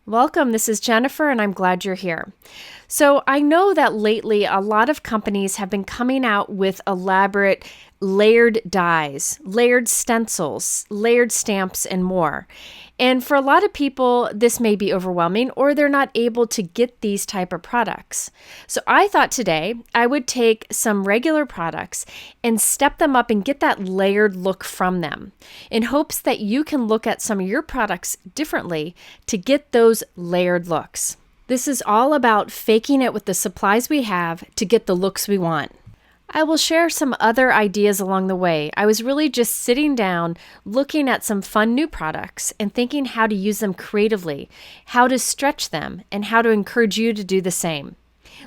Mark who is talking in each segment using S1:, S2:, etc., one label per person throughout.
S1: Welcome, this is Jennifer, and I'm glad you're here. So, I know that lately a lot of companies have been coming out with elaborate layered dies, layered stencils, layered stamps, and more. And for a lot of people, this may be overwhelming or they're not able to get these type of products. So I thought today I would take some regular products and step them up and get that layered look from them in hopes that you can look at some of your products differently to get those layered looks. This is all about faking it with the supplies we have to get the looks we want. I will share some other ideas along the way. I was really just sitting down, looking at some fun new products and thinking how to use them creatively, how to stretch them, and how to encourage you to do the same.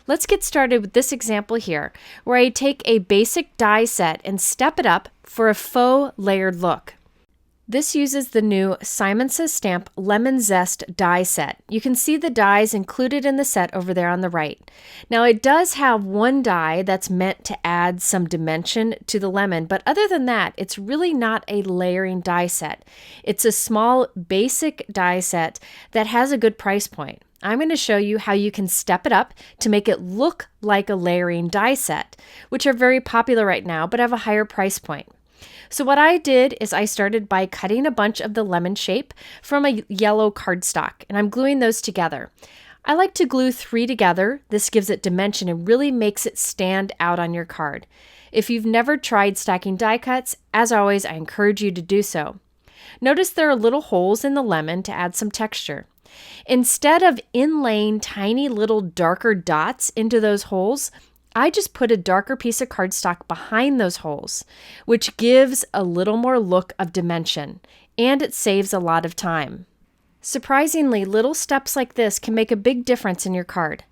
S1: Let's get started with this example here, where I take a basic die set and step it up for a faux layered look. This uses the new Simon Says Stamp Lemon Zest die set. You can see the dies included in the set over there on the right. Now it does have one die that's meant to add some dimension to the lemon, but other than that, it's really not a layering die set. It's a small basic die set that has a good price point. I'm going to show you how you can step it up to make it look like a layering die set, which are very popular right now, but have a higher price point. So what I did is I started by cutting a bunch of the lemon shape from a yellow cardstock, and I'm gluing those together. I like to glue 3 together. This gives it dimension and really makes it stand out on your card. If you've never tried stacking die cuts, as always, I encourage you to do so. Notice there are little holes in the lemon to add some texture. Instead of inlaying tiny little darker dots into those holes, I just put a darker piece of cardstock behind those holes, which gives a little more look of dimension, and it saves a lot of time. Surprisingly, little steps like this can make a big difference in your card.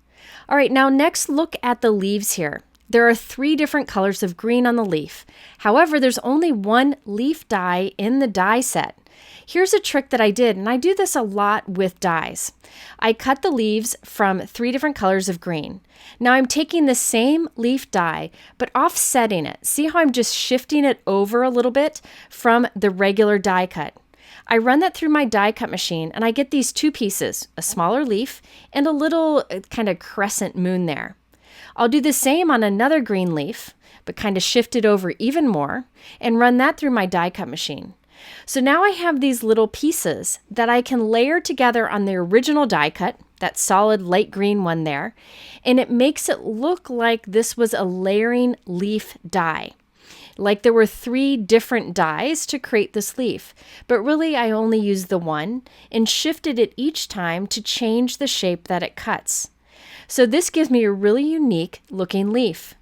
S1: All right, now next look at the leaves here. There are 3 different colors of green on the leaf. However, there's only one leaf die in the die set. Here's a trick that I did, and I do this a lot with dies. I cut the leaves from 3 different colors of green. Now I'm taking the same leaf die, but offsetting it. See how I'm just shifting it over a little bit from the regular die cut. I run that through my die cut machine, and I get these 2 pieces, a smaller leaf and a little kind of crescent moon there. I'll do the same on another green leaf, but kind of shift it over even more, and run that through my die cut machine. So now I have these little pieces that I can layer together on the original die cut, that solid light green one there, and it makes it look like this was a layering leaf die. Like there were 3 different dies to create this leaf, but really I only used the one and shifted it each time to change the shape that it cuts. So this gives me a really unique looking leaf.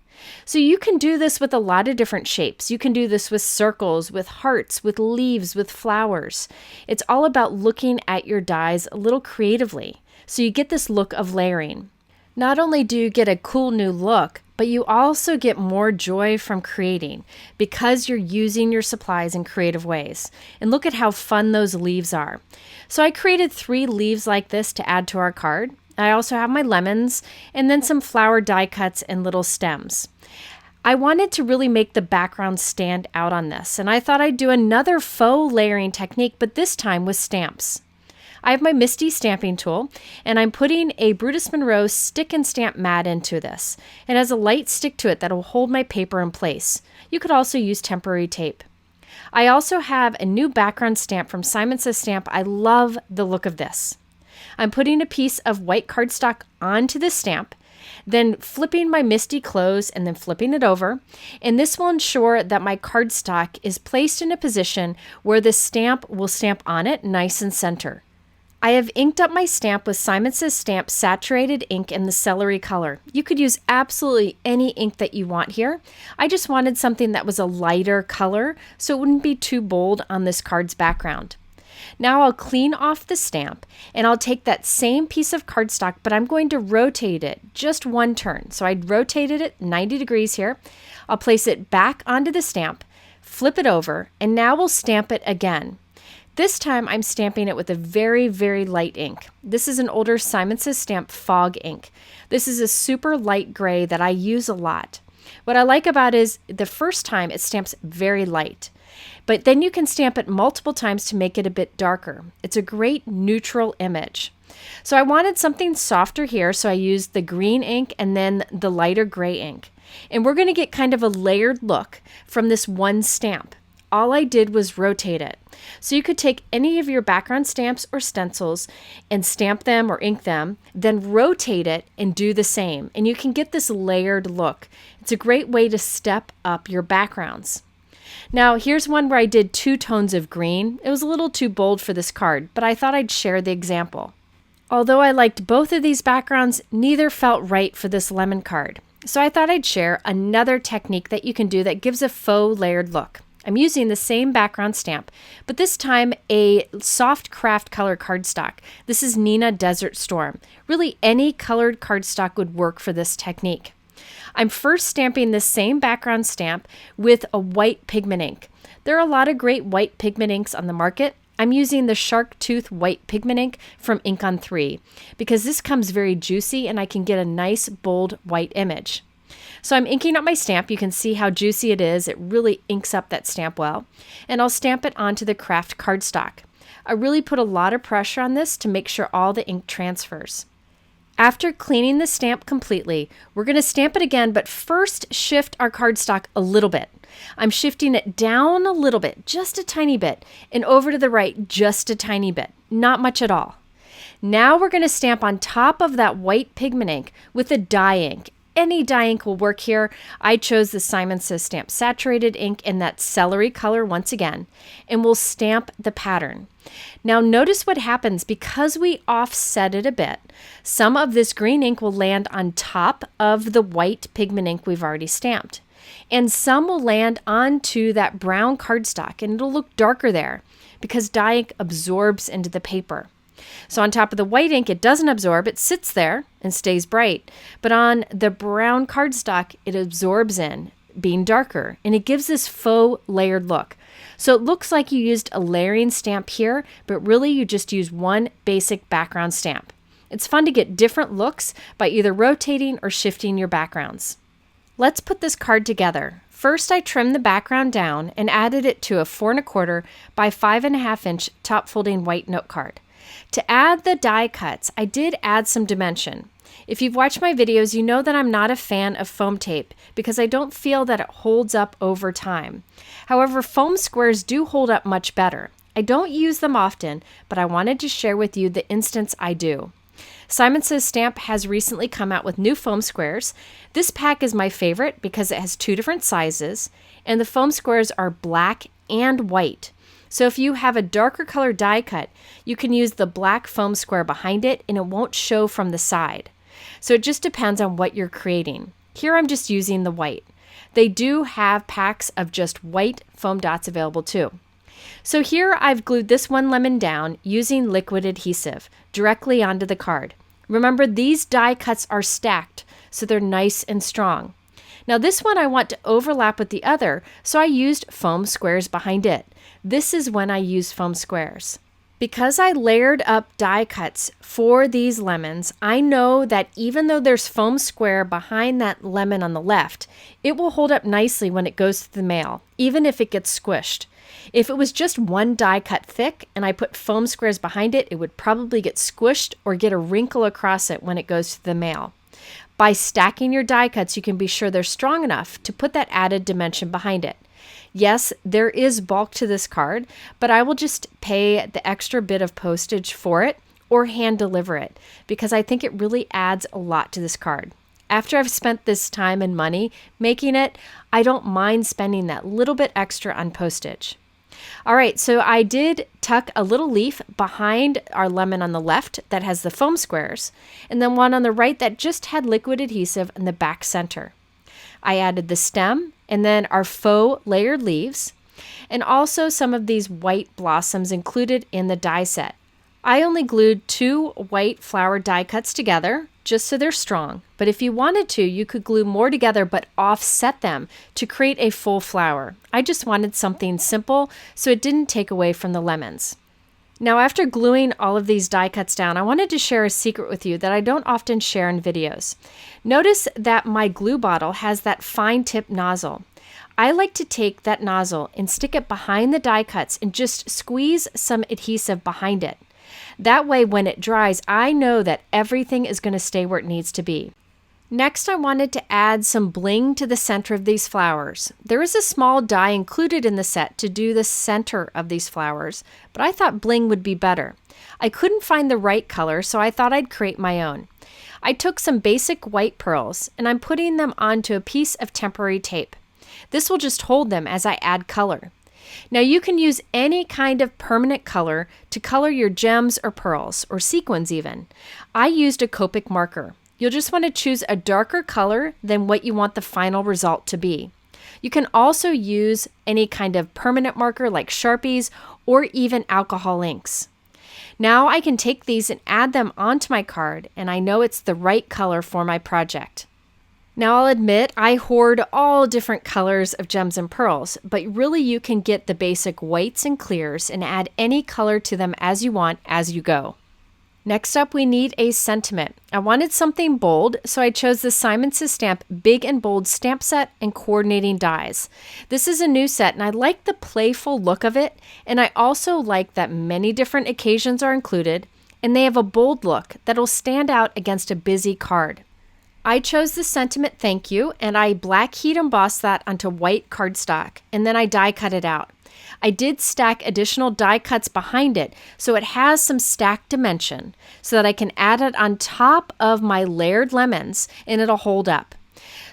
S1: So you can do this with a lot of different shapes. You can do this with circles, with hearts, with leaves, with flowers. It's all about looking at your dies a little creatively, so you get this look of layering. Not only do you get a cool new look, but you also get more joy from creating because you're using your supplies in creative ways. And look at how fun those leaves are. So I created 3 leaves like this to add to our card. I also have my lemons and then some flower die cuts and little stems. I wanted to really make the background stand out on this, and I thought I'd do another faux layering technique, but this time with stamps. I have my MISTI stamping tool, and I'm putting a Brutus Monroe stick and stamp mat into this. It has a light stick to it that will hold my paper in place. You could also use temporary tape. I also have a new background stamp from Simon Says Stamp. I love the look of this. I'm putting a piece of white cardstock onto the stamp, then flipping my MISTI closed and then flipping it over. And this will ensure that my cardstock is placed in a position where the stamp will stamp on it nice and center. I have inked up my stamp with Simon Says Stamp saturated ink in the celery color. You could use absolutely any ink that you want here. I just wanted something that was a lighter color so it wouldn't be too bold on this card's background. Now I'll clean off the stamp and I'll take that same piece of cardstock, but I'm going to rotate it just one turn. So I rotated it 90 degrees here. I'll place it back onto the stamp, flip it over, and now we'll stamp it again. This time I'm stamping it with a very, very light ink. This is an older Simon Says Stamp fog ink. This is a super light gray that I use a lot. What I like about it is the first time it stamps very light, but then you can stamp it multiple times to make it a bit darker. It's a great neutral image. So I wanted something softer here, so I used the green ink and then the lighter gray ink. And we're going to get kind of a layered look from this one stamp. All I did was rotate it. So you could take any of your background stamps or stencils and stamp them or ink them, then rotate it and do the same. And you can get this layered look. It's a great way to step up your backgrounds. Now here's one where I did 2 tones of green. It was a little too bold for this card, but I thought I'd share the example. Although I liked both of these backgrounds, neither felt right for this lemon card. So I thought I'd share another technique that you can do that gives a faux layered look. I'm using the same background stamp, but this time a soft craft color cardstock. This is Nina Desert Storm. Really, any colored cardstock would work for this technique. I'm first stamping this same background stamp with a white pigment ink. There are a lot of great white pigment inks on the market. I'm using the Shark Tooth white pigment ink from Ink on 3 because this comes very juicy and I can get a nice bold white image. So I'm inking up my stamp. You can see how juicy it is. It really inks up that stamp well. And I'll stamp it onto the craft cardstock. I really put a lot of pressure on this to make sure all the ink transfers. After cleaning the stamp completely, we're going to stamp it again, but first shift our cardstock a little bit. I'm shifting it down a little bit, just a tiny bit, and over to the right just a tiny bit, not much at all. Now we're going to stamp on top of that white pigment ink with a dye ink. Any dye ink will work here. I chose the Simon Says Stamp Saturated ink in that celery color once again, and we'll stamp the pattern. Now notice what happens because we offset it a bit. Some of this green ink will land on top of the white pigment ink we've already stamped, and some will land onto that brown cardstock, and it'll look darker there because dye ink absorbs into the paper. So on top of the white ink, it doesn't absorb, it sits there and stays bright. But on the brown cardstock, it absorbs in, being darker, and it gives this faux layered look. So it looks like you used a layering stamp here, but really you just used one basic background stamp. It's fun to get different looks by either rotating or shifting your backgrounds. Let's put this card together. First, I trimmed the background down and added it to a 4 1/4 by 5 1/2 inch top folding white note card. To add the die cuts, I did add some dimension. If you've watched my videos, you know that I'm not a fan of foam tape because I don't feel that it holds up over time. However, foam squares do hold up much better. I don't use them often, but I wanted to share with you the instance I do. Simon Says Stamp has recently come out with new foam squares. This pack is my favorite because it has 2 different sizes, and the foam squares are black and white. So if you have a darker color die cut, you can use the black foam square behind it and it won't show from the side. So it just depends on what you're creating. Here I'm just using the white. They do have packs of just white foam dots available too. So here I've glued this one lemon down using liquid adhesive directly onto the card. Remember, these die cuts are stacked, so they're nice and strong. Now this one I want to overlap with the other, so I used foam squares behind it. This is when I use foam squares. Because I layered up die cuts for these lemons, I know that even though there's foam square behind that lemon on the left, it will hold up nicely when it goes to the mail, even if it gets squished. If it was just one die cut thick and I put foam squares behind it, it would probably get squished or get a wrinkle across it when it goes to the mail. By stacking your die cuts, you can be sure they're strong enough to put that added dimension behind it. Yes, there is bulk to this card, but I will just pay the extra bit of postage for it or hand deliver it because I think it really adds a lot to this card. After I've spent this time and money making it, I don't mind spending that little bit extra on postage. All right, so I did tuck a little leaf behind our lemon on the left that has the foam squares, and then one on the right that just had liquid adhesive in the back center. I added the stem and then our faux layered leaves, and also some of these white blossoms included in the die set. I only glued 2 white flower die cuts together just so they're strong, but if you wanted to, you could glue more together but offset them to create a full flower. I just wanted something simple so it didn't take away from the lemons. Now after gluing all of these die cuts down, I wanted to share a secret with you that I don't often share in videos. Notice that my glue bottle has that fine tip nozzle. I like to take that nozzle and stick it behind the die cuts and just squeeze some adhesive behind it. That way, when it dries, I know that everything is going to stay where it needs to be. Next, I wanted to add some bling to the center of these flowers. There is a small die included in the set to do the center of these flowers, but I thought bling would be better. I couldn't find the right color, so I thought I'd create my own. I took some basic white pearls, and I'm putting them onto a piece of temporary tape. This will just hold them as I add color. Now you can use any kind of permanent color to color your gems or pearls, or sequins even. I used a Copic marker. You'll just want to choose a darker color than what you want the final result to be. You can also use any kind of permanent marker like Sharpies or even alcohol inks. Now I can take these and add them onto my card, and I know it's the right color for my project. Now I'll admit I hoard all different colors of gems and pearls, but really you can get the basic whites and clears and add any color to them as you want as you go. Next up, we need a sentiment. I wanted something bold, so I chose the Simon Says Stamp Big and Bold stamp set and coordinating dies. This is a new set, and I like the playful look of it, and I also like that many different occasions are included, and they have a bold look that'll stand out against a busy card. I chose the sentiment Thank You, and I black heat embossed that onto white cardstock, and then I die cut it out. I did stack additional die cuts behind it so it has some stacked dimension so that I can add it on top of my layered lemons and it'll hold up.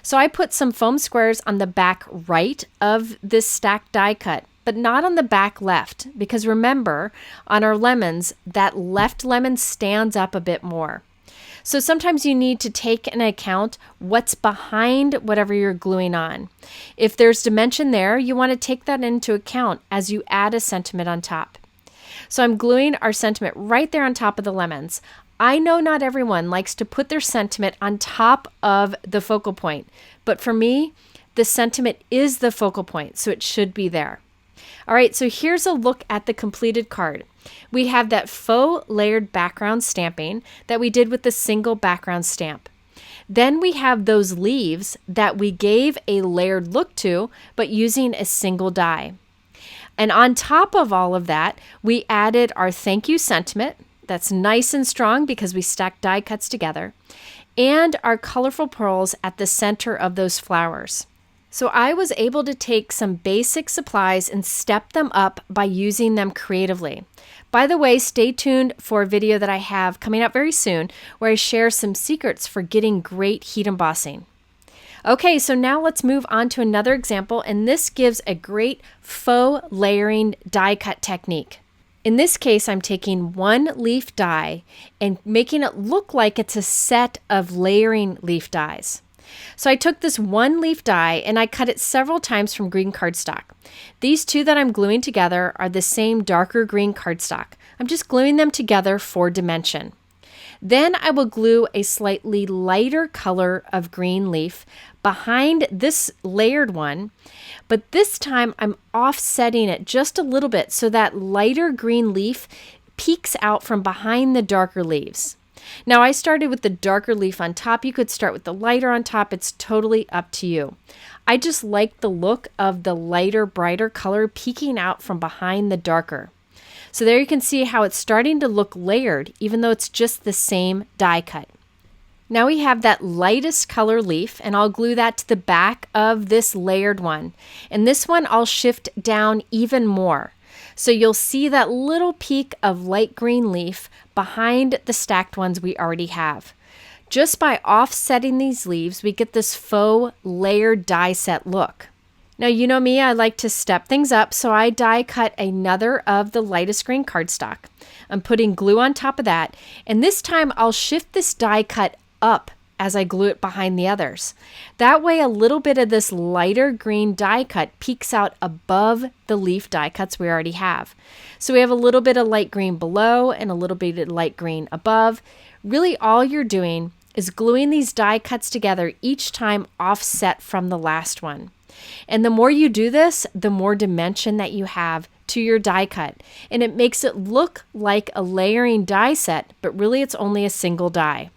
S1: So I put some foam squares on the back right of this stacked die cut, but not on the back left, because remember, on our lemons, that left lemon stands up a bit more. So sometimes you need to take into account what's behind whatever you're gluing on. If there's dimension there, you want to take that into account as you add a sentiment on top. So I'm gluing our sentiment right there on top of the lemons. I know not everyone likes to put their sentiment on top of the focal point, but for me, the sentiment is the focal point, so it should be there. All right, so here's a look at the completed card. We have that faux layered background stamping that we did with the single background stamp. Then we have those leaves that we gave a layered look to, but using a single die. And on top of all of that, we added our thank you sentiment. That's nice and strong because we stacked die cuts together, and our colorful pearls at the center of those flowers. So I was able to take some basic supplies and step them up by using them creatively. By the way, stay tuned for a video that I have coming up very soon where I share some secrets for getting great heat embossing. Okay, so now let's move on to another example, and this gives a great faux layering die cut technique. In this case, I'm taking one leaf die and making it look like it's a set of layering leaf dies. So I took this one leaf die and I cut it several times from green cardstock. These two that I'm gluing together are the same darker green cardstock. I'm just gluing them together for dimension. Then I will glue a slightly lighter color of green leaf behind this layered one, but this time I'm offsetting it just a little bit so that lighter green leaf peeks out from behind the darker leaves. Now I started with the darker leaf on top. You could start with the lighter on top. It's totally up to you. I just like the look of the lighter, brighter color peeking out from behind the darker. So there you can see how it's starting to look layered, even though it's just the same die cut. Now we have that lightest color leaf, and I'll glue that to the back of this layered one. And this one I'll shift down even more. So you'll see that little peak of light green leaf behind the stacked ones we already have. Just by offsetting these leaves, we get this faux layered die set look. Now, you know me, I like to step things up, so I die cut another of the lightest green cardstock. I'm putting glue on top of that, and this time I'll shift this die cut up as I glue it behind the others. That way a little bit of this lighter green die cut peeks out above the leaf die cuts we already have. So we have a little bit of light green below and a little bit of light green above. Really all you're doing is gluing these die cuts together each time offset from the last one. And the more you do this, the more dimension that you have to your die cut. And it makes it look like a layering die set, but really it's only a single die.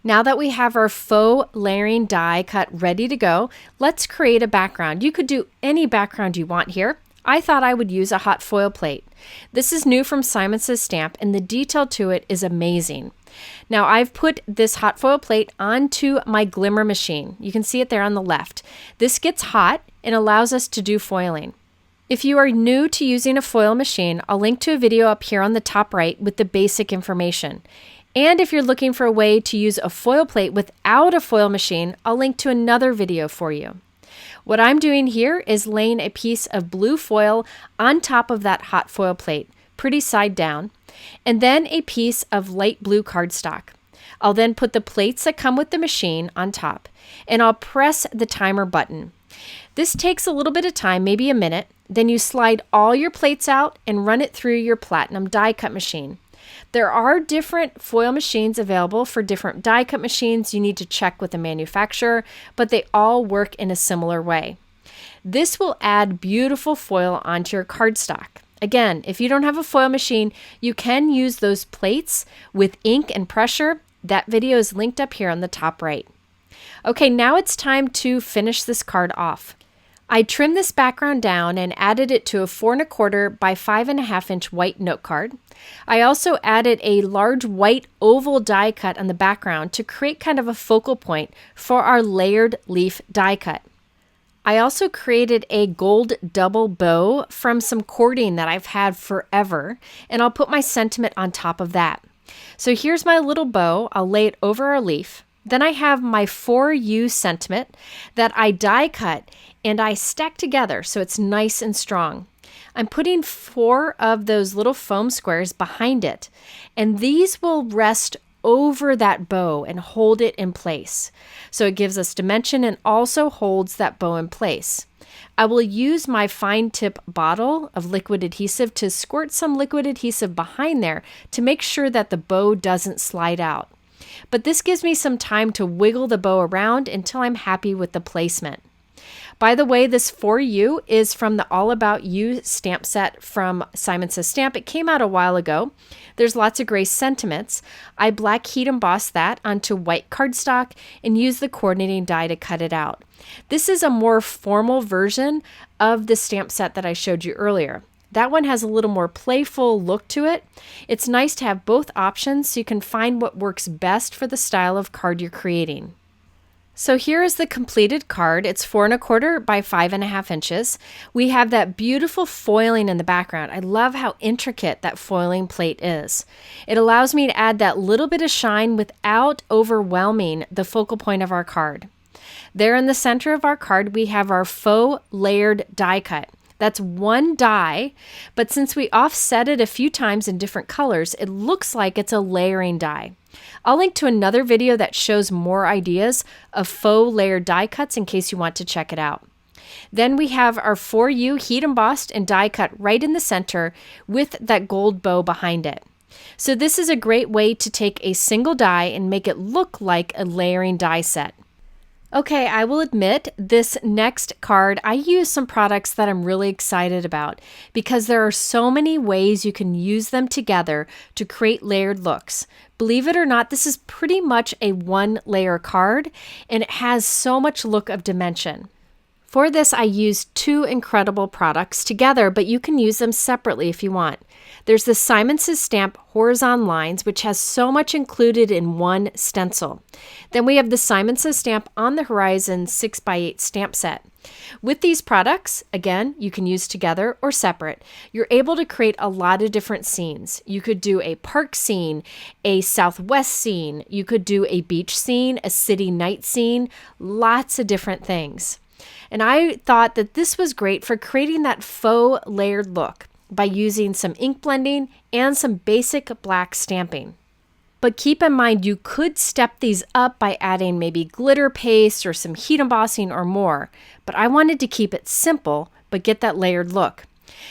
S1: Now that we have our faux layering die cut ready to go, let's create a background. You could do any background you want here. I thought I would use a hot foil plate. This is new from Simon Says Stamp, and the detail to it is amazing. Now I've put this hot foil plate onto my Glimmer machine. You can see it there on the left. This gets hot and allows us to do foiling. If you are new to using a foil machine, I'll link to a video up here on the top right with the basic information. And if you're looking for a way to use a foil plate without a foil machine, I'll link to another video for you. What I'm doing here is laying a piece of blue foil on top of that hot foil plate, pretty side down, and then a piece of light blue cardstock. I'll then put the plates that come with the machine on top, and I'll press the timer button. This takes a little bit of time, maybe a minute. Then you slide all your plates out and run it through your platinum die cut machine. There are different foil machines available for different die cut machines. You need to check with the manufacturer, but they all work in a similar way. This will add beautiful foil onto your cardstock. Again, if you don't have a foil machine, you can use those plates with ink and pressure. That video is linked up here on the top right. Okay, now it's time to finish this card off. I trimmed this background down and added it to a 4 1/4 by 5 1/2 inch white note card. I also added a large white oval die cut on the background to create kind of a focal point for our layered leaf die cut. I also created a gold double bow from some cording that I've had forever, and I'll put my sentiment on top of that. So here's my little bow. I'll lay it over our leaf. Then I have my 4U sentiment that I die cut and I stack together so it's nice and strong. I'm putting 4 of those little foam squares behind it, and these will rest over that bow and hold it in place. So it gives us dimension and also holds that bow in place. I will use my fine tip bottle of liquid adhesive to squirt some liquid adhesive behind there to make sure that the bow doesn't slide out. But this gives me some time to wiggle the bow around until I'm happy with the placement. By the way, this 4U is from the All About You stamp set from Simon Says Stamp. It came out a while ago. There's lots of gray sentiments. I black heat embossed that onto white cardstock and used the coordinating die to cut it out. This is a more formal version of the stamp set that I showed you earlier. That one has a little more playful look to it. It's nice to have both options so you can find what works best for the style of card you're creating. So here is the completed card. It's 4 1/4 by 5 1/2 inches. We have that beautiful foiling in the background. I love how intricate that foiling plate is. It allows me to add that little bit of shine without overwhelming the focal point of our card. There in the center of our card, we have our faux layered die cut. That's one die, but since we offset it a few times in different colors, it looks like it's a layering die. I'll link to another video that shows more ideas of faux layered die cuts in case you want to check it out. Then we have our 4U heat embossed and die cut right in the center with that gold bow behind it. So this is a great way to take a single die and make it look like a layering die set. Okay, I will admit this next card, I use some products that I'm really excited about because there are so many ways you can use them together to create layered looks. Believe it or not, this is pretty much a 1-layer card and it has so much look of dimension. For this, I used 2 incredible products together, but you can use them separately if you want. There's the Simon Says Stamp Horizon Lines, which has so much included in one stencil. Then we have the Simon Says Stamp On the Horizon 6x8 stamp set. With these products, again, you can use together or separate. You're able to create a lot of different scenes. You could do a park scene, a Southwest scene, you could do a beach scene, a city night scene, lots of different things. And I thought that this was great for creating that faux layered look by using some ink blending and some basic black stamping. But keep in mind, you could step these up by adding maybe glitter paste or some heat embossing or more. But I wanted to keep it simple, but get that layered look.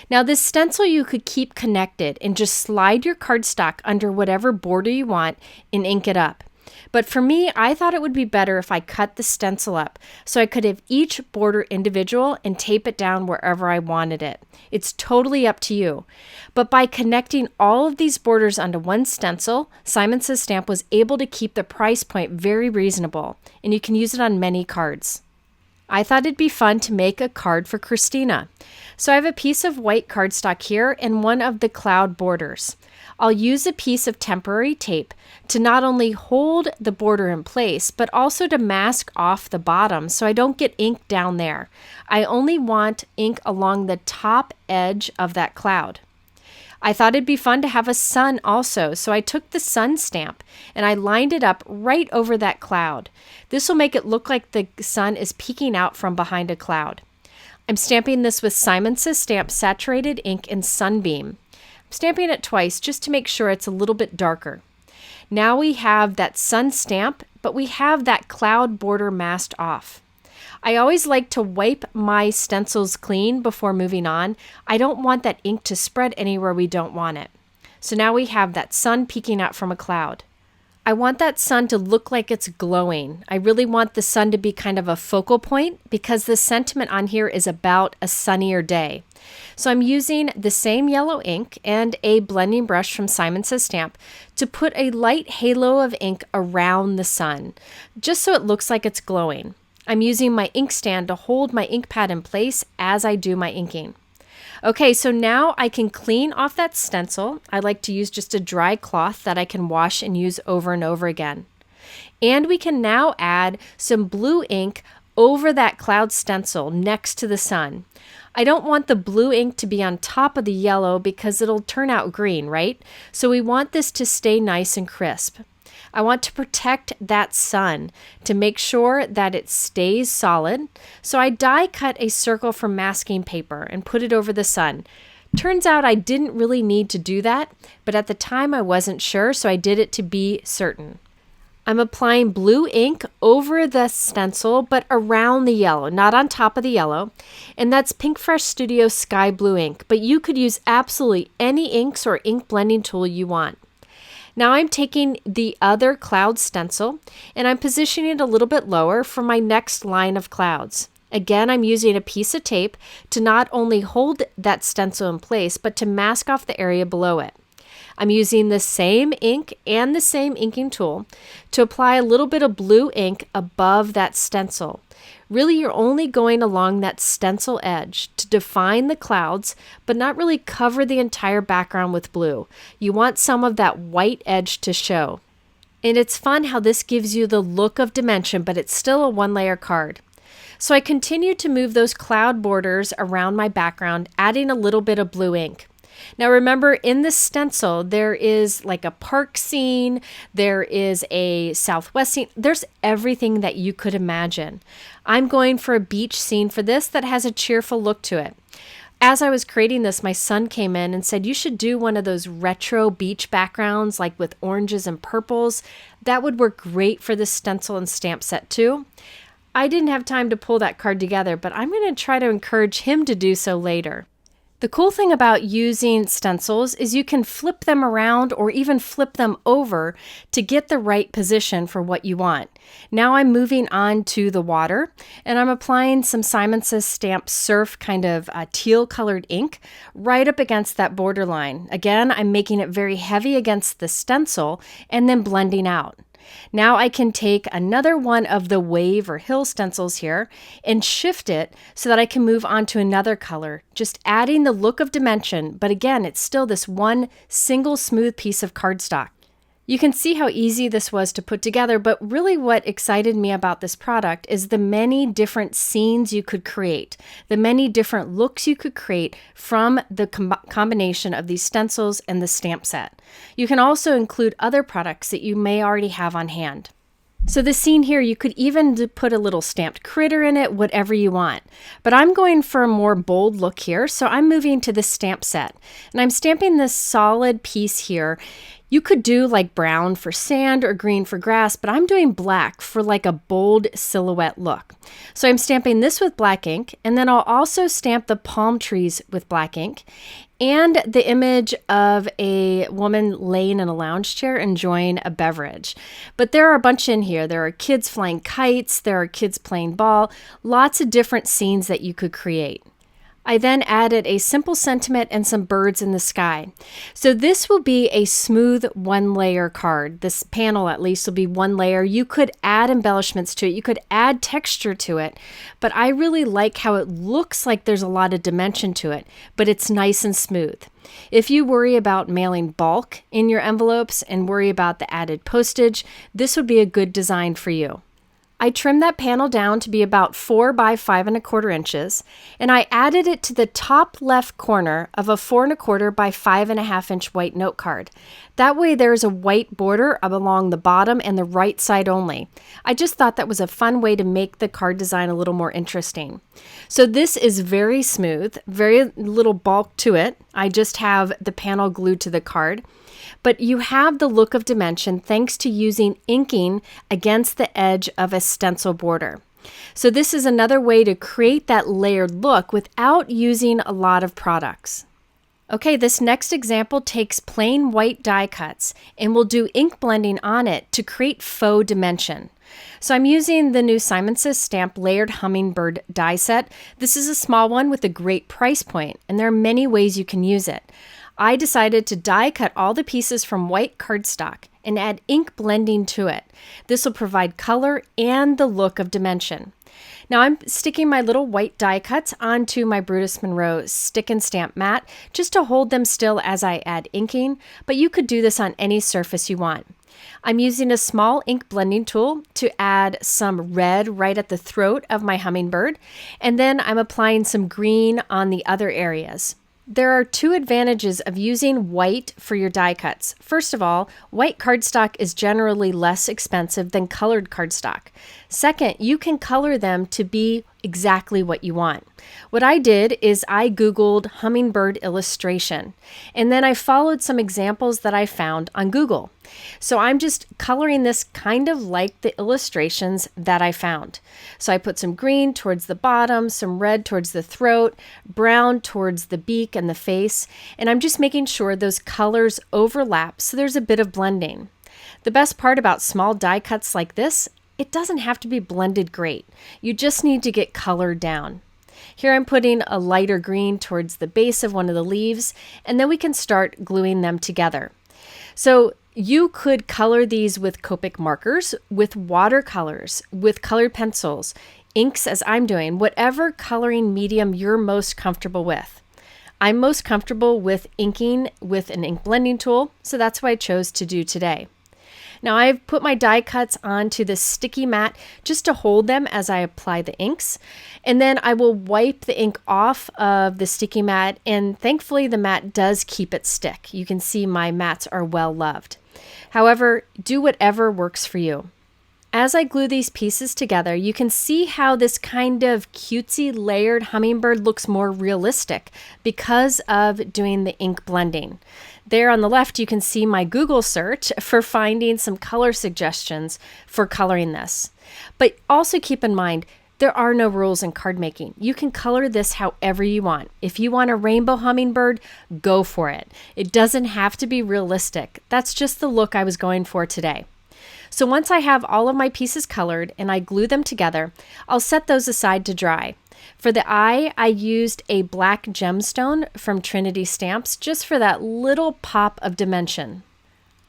S1: Now this stencil you could keep connected and just slide your cardstock under whatever border you want and ink it up. But for me, I thought it would be better if I cut the stencil up so I could have each border individual and tape it down wherever I wanted it. It's totally up to you. But by connecting all of these borders onto one stencil, Simon Says Stamp was able to keep the price point very reasonable, and you can use it on many cards. I thought it'd be fun to make a card for Christina. So I have a piece of white cardstock here and one of the cloud borders. I'll use a piece of temporary tape to not only hold the border in place, but also to mask off the bottom so I don't get ink down there. I only want ink along the top edge of that cloud. I thought it'd be fun to have a sun also, so I took the sun stamp and I lined it up right over that cloud. This will make it look like the sun is peeking out from behind a cloud. I'm stamping this with Simon Says Stamp Saturated Ink in Sunbeam. I'm stamping it twice just to make sure it's a little bit darker. Now we have that sun stamp, but we have that cloud border masked off. I always like to wipe my stencils clean before moving on. I don't want that ink to spread anywhere we don't want it. So now we have that sun peeking out from a cloud. I want that sun to look like it's glowing. I really want the sun to be kind of a focal point because the sentiment on here is about a sunnier day. So I'm using the same yellow ink and a blending brush from Simon Says Stamp to put a light halo of ink around the sun, just so it looks like it's glowing. I'm using my ink stand to hold my ink pad in place as I do my inking. Okay, so now I can clean off that stencil. I like to use just a dry cloth that I can wash and use over and over again. And we can now add some blue ink over that cloud stencil next to the sun. I don't want the blue ink to be on top of the yellow because it'll turn out green, right? So we want this to stay nice and crisp. I want to protect that sun to make sure that it stays solid. So I die cut a circle from masking paper and put it over the sun. Turns out I didn't really need to do that, but at the time I wasn't sure, so I did it to be certain. I'm applying blue ink over the stencil, but around the yellow, not on top of the yellow. And that's Pink Fresh Studio Sky Blue ink, but you could use absolutely any inks or ink blending tool you want. Now I'm taking the other cloud stencil and I'm positioning it a little bit lower for my next line of clouds. Again, I'm using a piece of tape to not only hold that stencil in place, but to mask off the area below it. I'm using the same ink and the same inking tool to apply a little bit of blue ink above that stencil. Really, you're only going along that stencil edge to define the clouds, but not really cover the entire background with blue. You want some of that white edge to show. And it's fun how this gives you the look of dimension, but it's still a one-layer card. So I continue to move those cloud borders around my background, adding a little bit of blue ink. Now remember, in the stencil, there is like a park scene, there is a Southwest scene, there's everything that you could imagine. I'm going for a beach scene for this that has a cheerful look to it. As I was creating this, my son came in and said, you should do one of those retro beach backgrounds, like with oranges and purples. That would work great for this stencil and stamp set too. I didn't have time to pull that card together, but I'm going to try to encourage him to do so later. The cool thing about using stencils is you can flip them around or even flip them over to get the right position for what you want. Now I'm moving on to the water and I'm applying some Simon Says Stamp Surf kind of teal colored ink right up against that borderline. Again, I'm making it very heavy against the stencil and then blending out. Now I can take another one of the wave or hill stencils here and shift it so that I can move on to another color, just adding the look of dimension, but again, it's still this one single smooth piece of cardstock. You can see how easy this was to put together, but really what excited me about this product is the many different scenes you could create, the many different looks you could create from the combination of these stencils and the stamp set. You can also include other products that you may already have on hand. So the scene here, you could even put a little stamped critter in it, whatever you want. But I'm going for a more bold look here, so I'm moving to the stamp set. And I'm stamping this solid piece here. You could do like brown for sand or green for grass, but I'm doing black for like a bold silhouette look. So I'm stamping this with black ink, and then I'll also stamp the palm trees with black ink and the image of a woman laying in a lounge chair enjoying a beverage. But there are a bunch in here. There are kids flying kites, there are kids playing ball, lots of different scenes that you could create. I then added a simple sentiment and some birds in the sky. So this will be a smooth one-layer card. This panel at least will be one layer. You could add embellishments to it. You could add texture to it. But I really like how it looks like there's a lot of dimension to it, but it's nice and smooth. If you worry about mailing bulk in your envelopes and worry about the added postage, this would be a good design for you. I trimmed that panel down to be about 4 by 5 1/4 inches, and I added it to the top left corner of a 4 1/4 by 5 1/2 inch white note card. That way there's a white border along the bottom and the right side only. I just thought that was a fun way to make the card design a little more interesting. So this is very smooth, very little bulk to it. I just have the panel glued to the card. But you have the look of dimension thanks to using inking against the edge of a stencil border. So this is another way to create that layered look without using a lot of products. Okay, this next example takes plain white die cuts and we'll do ink blending on it to create faux dimension. So I'm using the new Simon Says Stamp Layered Hummingbird die set. This is a small one with a great price point, and there are many ways you can use it. I decided to die cut all the pieces from white cardstock and add ink blending to it. This will provide color and the look of dimension. Now I'm sticking my little white die cuts onto my Brutus Monroe stick and stamp mat just to hold them still as I add inking, but you could do this on any surface you want. I'm using a small ink blending tool to add some red right at the throat of my hummingbird, and then I'm applying some green on the other areas. There are two advantages of using white for your die cuts. First of all, white cardstock is generally less expensive than colored cardstock. Second, you can color them to be exactly what you want. What I did is I Googled hummingbird illustration, and then I followed some examples that I found on Google. So I'm just coloring this kind of like the illustrations that I found. So I put some green towards the bottom, some red towards the throat, brown towards the beak and the face, and I'm just making sure those colors overlap so there's a bit of blending. The best part about small die cuts like this, it doesn't have to be blended great. You just need to get color down. Here I'm putting a lighter green towards the base of one of the leaves, and then we can start gluing them together. So you could color these with Copic markers, with watercolors, with colored pencils, inks as I'm doing, whatever coloring medium you're most comfortable with. I'm most comfortable with inking with an ink blending tool, so that's what I chose to do today. Now I've put my die cuts onto the sticky mat just to hold them as I apply the inks. And then I will wipe the ink off of the sticky mat, and thankfully the mat does keep its stick. You can see my mats are well loved. However, do whatever works for you. As I glue these pieces together, you can see how this kind of cutesy layered hummingbird looks more realistic because of doing the ink blending. There on the left, you can see my Google search for finding some color suggestions for coloring this. But also keep in mind, there are no rules in card making. You can color this however you want. If you want a rainbow hummingbird, go for it. It doesn't have to be realistic. That's just the look I was going for today. So once I have all of my pieces colored and I glue them together, I'll set those aside to dry. For the eye, I used a black gemstone from Trinity Stamps just for that little pop of dimension.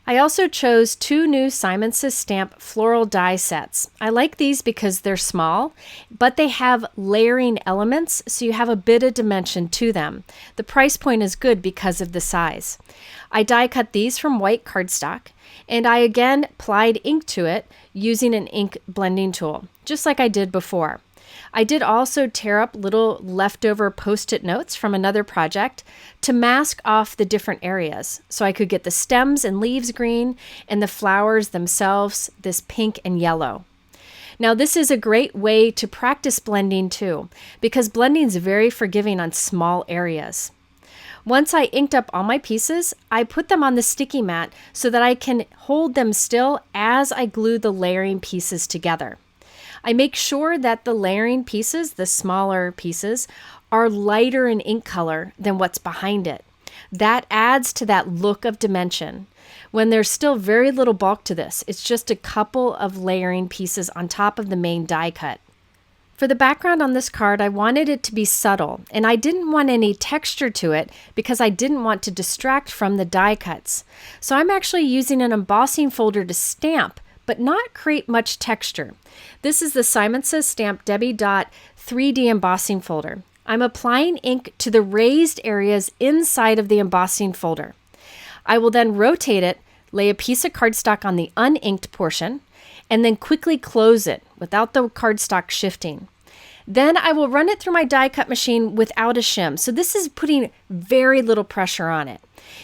S1: I also chose two new Simon Says Stamp floral die sets. I like these because they're small, but they have layering elements, so you have a bit of dimension to them. The price point is good because of the size. I die cut these from white cardstock, and I again applied ink to it using an ink blending tool, just like I did before. I did also tear up little leftover Post-it notes from another project to mask off the different areas so I could get the stems and leaves green and the flowers themselves this pink and yellow. Now this is a great way to practice blending too, because blending is very forgiving on small areas. Once I inked up all my pieces, I put them on the sticky mat so that I can hold them still as I glue the layering pieces together. I make sure that the layering pieces, the smaller pieces, are lighter in ink color than what's behind it. That adds to that look of dimension. When there's still very little bulk to this, it's just a couple of layering pieces on top of the main die cut. For For the background on this card, I wanted it to be subtle, and I didn't want any texture to it because I didn't want to distract from the die cuts. So I'm actually using an embossing folder to stamp, but not create much texture. This is the Simon Says Stamp Debbie Dot 3D embossing folder. I'm applying ink to the raised areas inside of the embossing folder. I will then rotate it, lay a piece of cardstock on the uninked portion, and then quickly close it without the cardstock shifting. Then I will run it through my die cut machine without a shim. So this is putting very little pressure on it.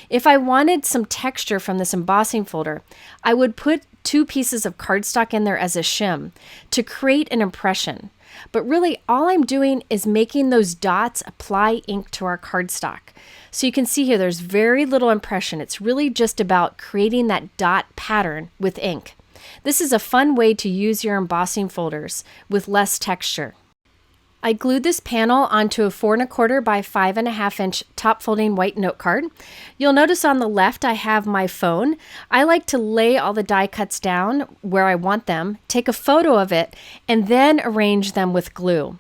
S1: If I wanted some texture from this embossing folder, I would put 2 pieces of cardstock in there as a shim to create an impression. But really all I'm doing is making those dots apply ink to our cardstock. So you can see here there's very little impression. It's really just about creating that dot pattern with ink. This is a fun way to use your embossing folders with less texture. I glued this panel onto a 4 1/4 by 5 1/2 inch top folding white note card. You'll notice on the left I have my phone. I like to lay all the die cuts down where I want them, take a photo of it, and then arrange them with glue.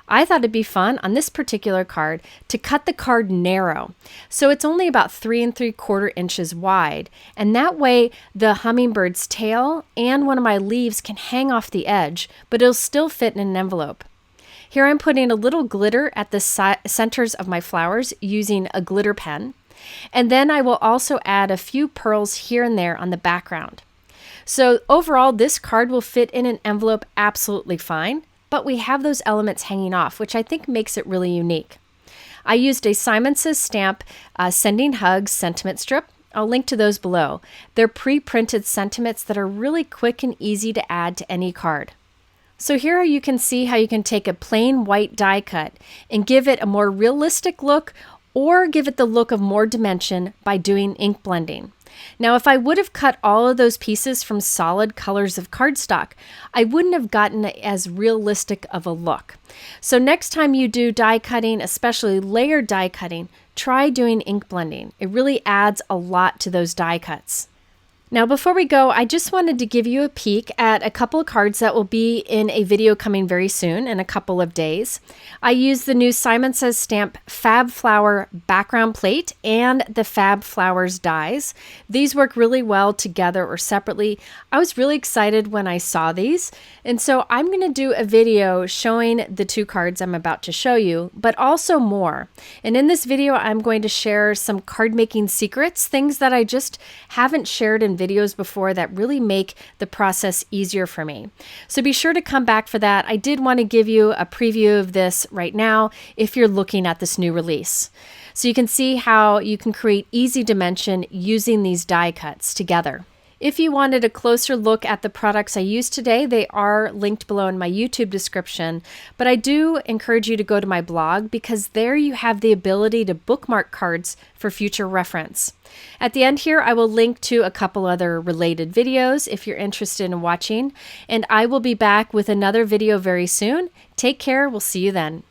S1: I thought it'd be fun on this particular card to cut the card narrow. So it's only about 3 3/4 inches wide. And that way the hummingbird's tail and one of my leaves can hang off the edge, but it'll still fit in an envelope. Here I'm putting a little glitter at the centers of my flowers using a glitter pen. And then I will also add a few pearls here and there on the background. So overall, this card will fit in an envelope absolutely fine. But we have those elements hanging off, which I think makes it really unique. I used a Simon Says Stamp Sending Hugs sentiment strip. I'll link to those below. They're pre-printed sentiments that are really quick and easy to add to any card. So here you can see how you can take a plain white die cut and give it a more realistic look or give it the look of more dimension by doing ink blending. Now, if I would have cut all of those pieces from solid colors of cardstock, I wouldn't have gotten as realistic of a look. So next time you do die cutting, especially layered die cutting, try doing ink blending. It really adds a lot to those die cuts. Now, before we go, I just wanted to give you a peek at a couple of cards that will be in a video coming very soon in a couple of days. I used the new Simon Says Stamp Fab Flower background plate and the Fab Flowers dies. These work really well together or separately. I was really excited when I saw these, and so I'm going to do a video showing the 2 cards I'm about to show you, but also more. And in this video, I'm going to share some card making secrets, things that I just haven't shared in videos before that really make the process easier for me. So be sure to come back for that. I did want to give you a preview of this right now if you're looking at this new release. So you can see how you can create easy dimension using these die cuts together. If you wanted a closer look at the products I used today, they are linked below in my YouTube description, but I do encourage you to go to my blog because there you have the ability to bookmark cards for future reference. At the end here, I will link to a couple other related videos if you're interested in watching, and I will be back with another video very soon. Take care. We'll see you then.